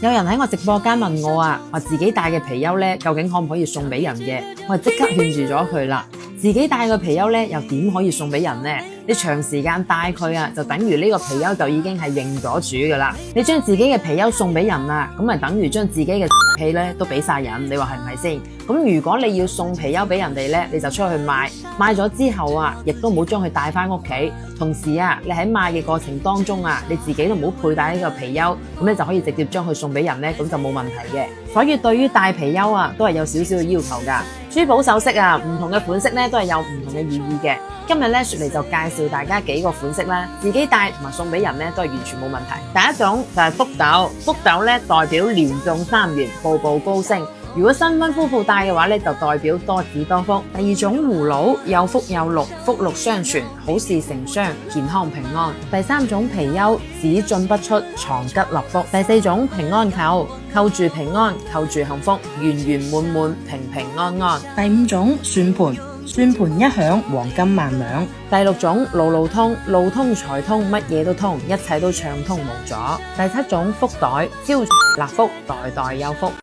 有人喺我直播間問我啊，話自己戴嘅貔貅咧，究竟可唔可以送俾人嘅？我就即刻勸住咗佢啦。自己戴個貔貅咧，又點可以送俾人呢？你長時間戴佢啊，就等於呢個貔貅就已經係認咗主噶啦。你將自己嘅貔貅送俾人啊，咁咪等於將自己嘅氣咧都俾晒人。你話係唔係先？咁如果你要送貔貅俾人哋咧，你就出去賣，賣咗之後啊，亦都唔好將佢帶翻屋企。同時啊，你喺賣嘅過程當中啊，你自己都唔好佩戴呢個貔貅，咁你就可以直接將佢送俾人咧，咁就冇問題嘅。所以對於戴貔貅啊，都係有少少嘅要求噶。珠寶首飾啊，唔同嘅款式咧都係有唔同嘅寓意嘅。今日咧雪梨就介紹大家幾個款式啦，自己戴同埋送俾人咧都係完全冇問題。第一種就係福斗，福斗咧代表連中3元，步步高升。如果新婚夫婦戴嘅話咧，就代表多子多福。第二種葫蘆，有福有祿，福祿相傳，好事成雙，健康平安。第三種貔貅，只進不出，藏吉立福。第四種平安扣，扣住平安，扣住幸福，圓圓滿滿，平平安安。第五種算盤，算盤一響，黃金萬兩。第六種路路通，路通財通，乜嘢都通，一切都暢通無阻。第七種福袋，招立福，代代有福。